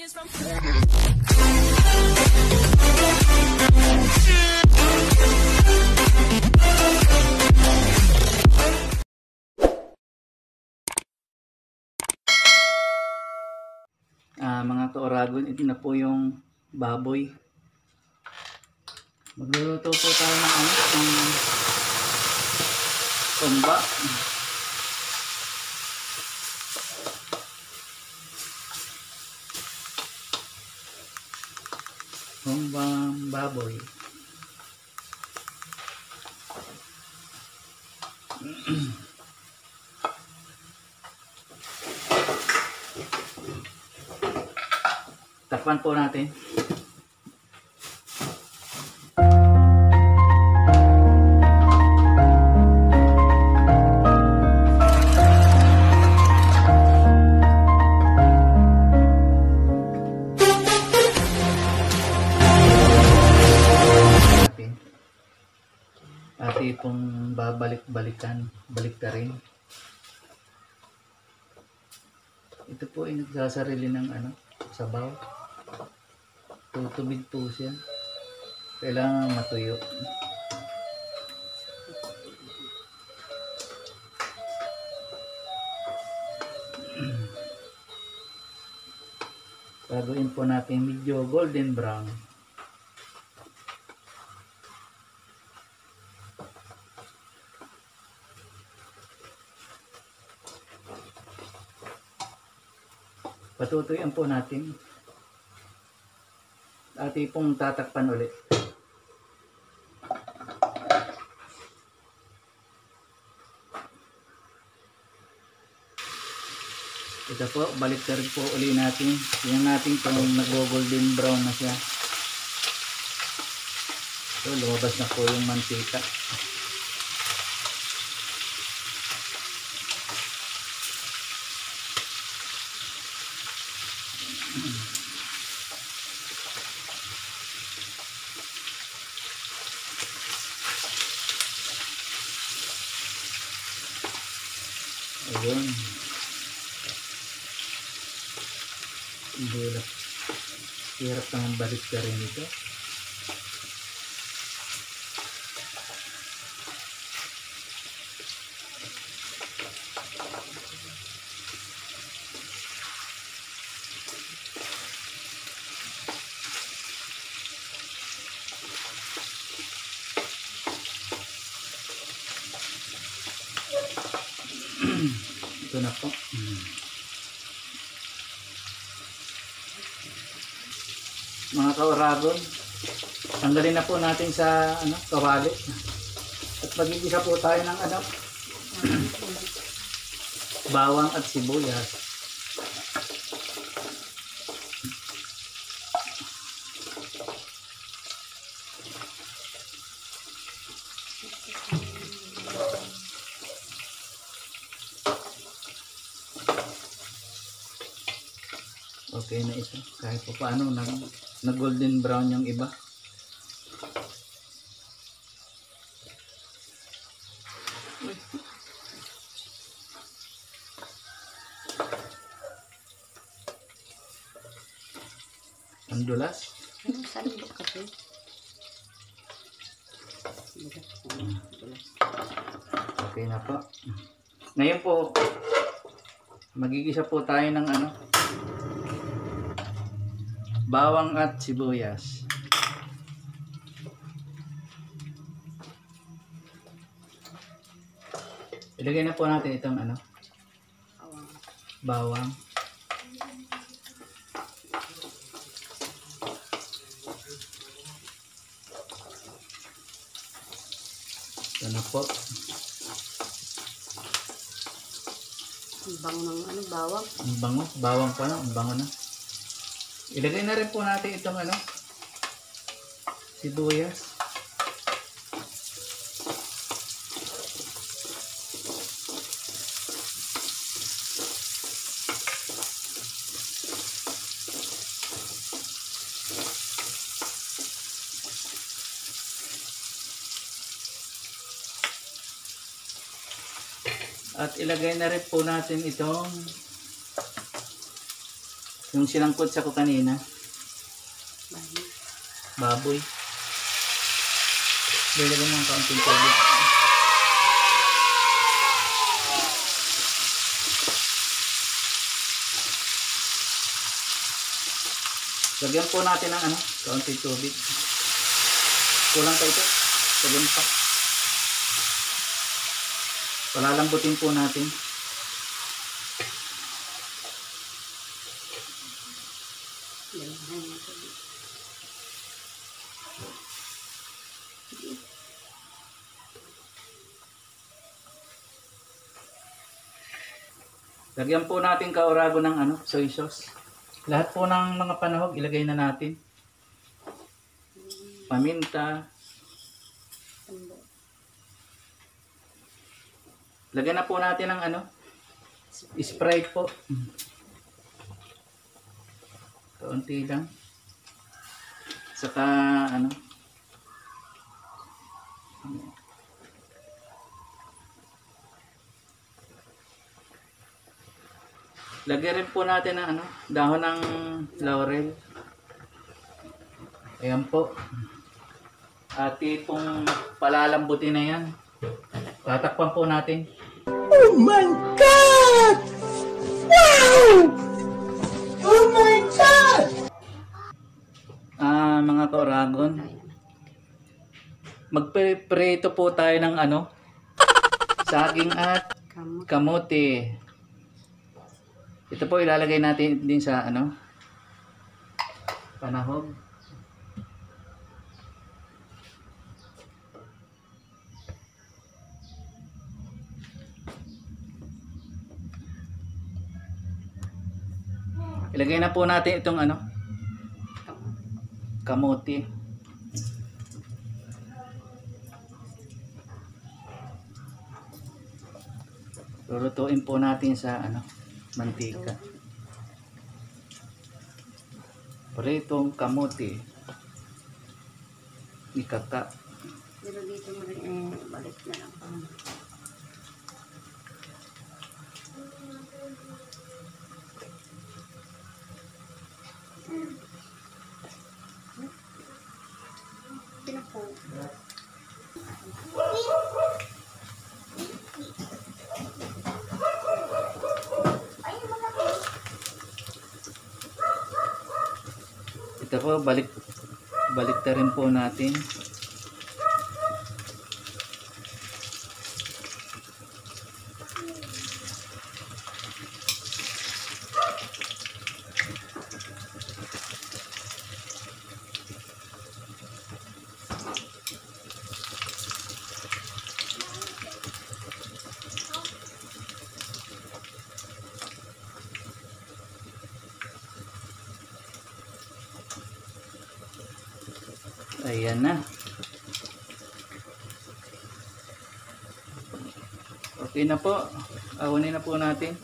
Mga ka-Oragon, ito na po yung baboy. Magluluto po tayo ng tumba. Tumbang baboy. Takpan po natin. At itong babalik-balikan, balik ka rin. Ito po ay nagsasarili ng sabaw. Tutubig po siya. Kailangan matuyo. Gagawin po natin medyo golden brown. Patutuyan po natin. At pong tatakpan ulit. Ito po, baliktad po uli natin. Tingnan natin kung nag-golden brown na siya. So, lumabas na po yung mantika. Ayun. Hirap naman balik ka rin ito. Ito na po. Mga ka-Oragon, tanggalin na po natin sa kawali. At magigisa po tayo ng bawang at sibuyas. Okay na ito. Kahit pa paano nag-golden brown yung iba. Ang dulas. Okay na po. Ngayon po, magigisa po tayo ng bawang at sibuyas. Ilagay na po natin itong bawang. Ito na po. Ang bango ng bawang. Ang bango, bawang pa na, ang bango na. Ilagay na rin po natin itong sibuyas. At ilagay na rin po natin itong Yung sinangkot sa ko kanina, Bahay. baboy. Lagyan mo ng kaunting tubig. Lagyan po natin ng kaunting tubig. Kulang pa ito. Sabon pa. Palalambutin po natin. Dalahan na tubig. Lagyan po natin kaurago ng soy sauce. Lahat po ng mga panahog ilagay na natin. Paminta. Tambo. Lagyan na po natin ng Sprite po. Kaunti lang. Saka lagyan rin po natin ng dahon ng laurel. Ayan po. At itong palalambutin na yan. Tatakpan po natin. Oh my God! Wow! Oh my God! Mga kauragon, magpreprito po tayo ng saging at Kamot. kamote. Ito po ilalagay natin din sa panahog. Ilagay na po natin itong kamote. Lulutuin po natin sa mantika. Pritong kamote. Ikata. Pero dito mo rin balik na lang pa. Pinapo. Ito po, balik ta rin po natin. Ayan na. Okay na po. Ahunin na po natin.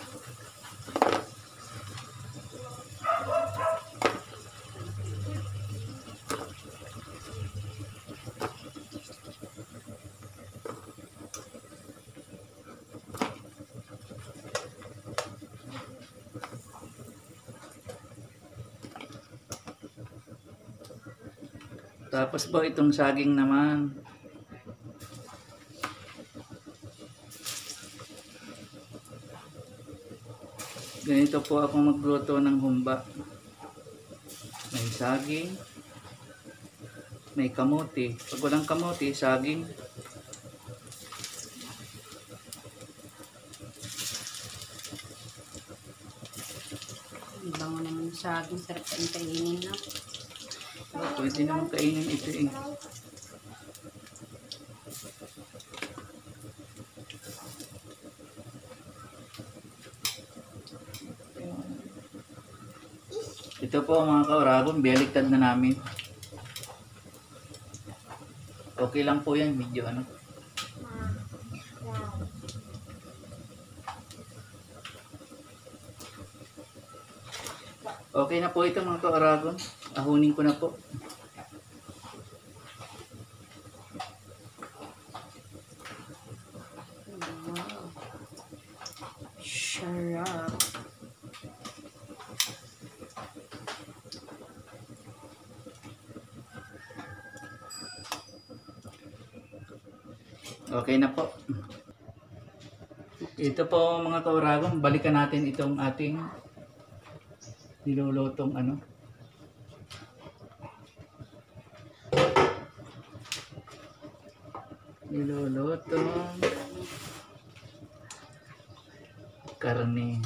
Tapos po itong saging naman. Ganito po ako magluto ng humba. May saging, may kamote. Pag walang kamote, saging. Bango naman sa akin. Sarap ang kainin na. Pwede naman kainin ito eh. Ito po mga kauragon, baliktad na namin. Okay lang po yan, medyo Okay na po ito mga kauragon. Ahunin ko na po. Wow. Sarap. Okay na po. Ito po mga kauragon, balikan natin itong ating nilulutong ano. Nilulutong karne.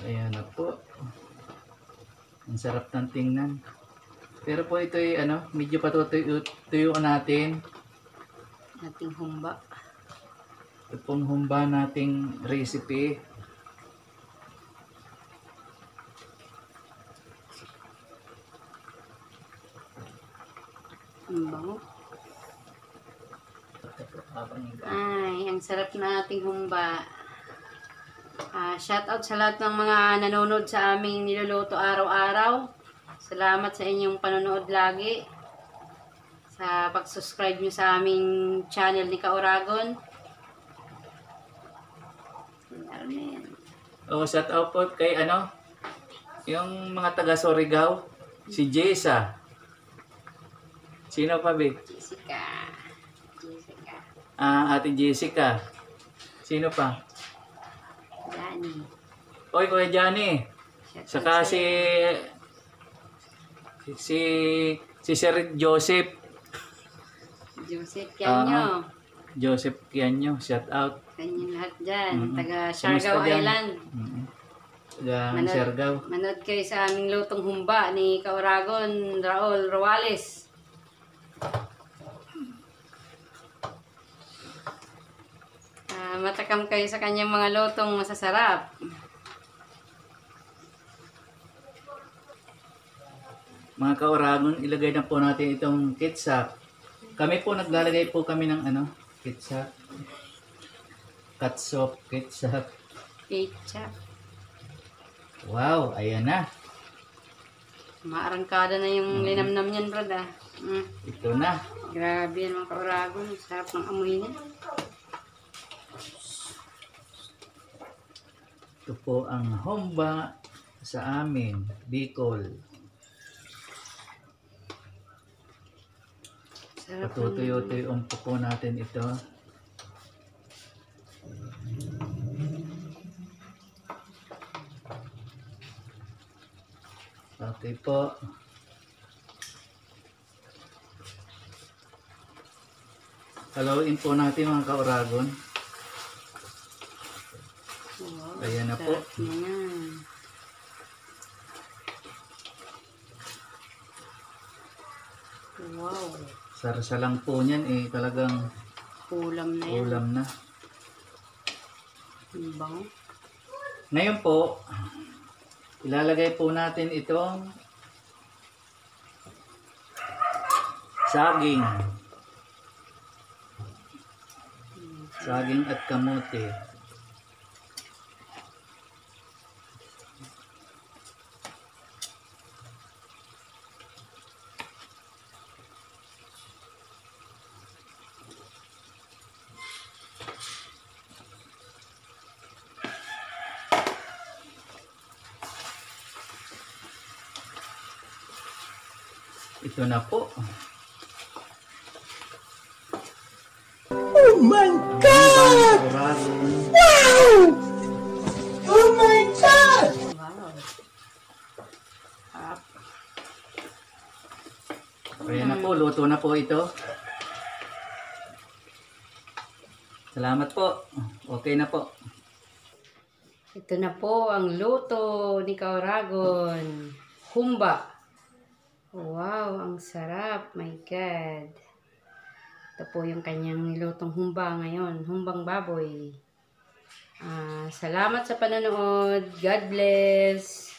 Ayan na po. Ang sarap ng tingnan. Pero po ito ay ano, medyo patutuyuan natin. Ating humba. Ito pong humba nating recipe. Ang bango. Ay, ang sarap na ating humba. Shout out sa lahat ng mga nanonood sa aming niluluto araw-araw. Salamat sa inyong panonood lagi. Sa pag-subscribe nyo sa aming channel ni Kauragon. Shout out po kay ano, yung mga taga Surigao, si Jessa. Sino pa, Big? Jessica. Jessica. Ate Jessica. Sino pa? Johnny. Oy, Kuya Johnny. Saka si Sir Joseph. Joseph Kianyo. Joseph Kianyo, shout out. Kanyang lahat dyan. Taga Kamusta Siargao dyan? Island. Taga Siargao. Manood kayo sa aming lutong humba ni Kauragon Raul Ruales. Matakam kayo sa kanyang mga lutong masasarap. Mga kauragon, ilagay na po natin itong ketchup. Kami po naglalagay po kami ng ano, ketchup. Ketchup. Ketchup. Wow, ayan na. Maarangkada na yung linamnam niyan, brad. Ito na. Grabe yan mga Kauragon. Sarap ng amoy niya. Ito po ang humba sa amin, Bicol. Sarap ng... Patutuyo-tuyon po natin ito. Okay po. Haluin po natin mga kauragon. Wow, Ayan na po. sarap na yan. Wow. Sarsa lang po niyan talagang Ulam na yan. ulam na. Ang bango. Ngayon po, ilalagay po natin itong saging. Saging at kamote. Ito na po. Oh my God! Wow! Oh my God! Wow. Sarap. Ayan na po, luto na po ito. Salamat po. Okay na po. Ito na po ang luto ni Kauragon. Humba. Wow, ang sarap. My God. Ito po yung kanyang nilutong humba ngayon. Humbang baboy. Salamat sa panonood. God bless.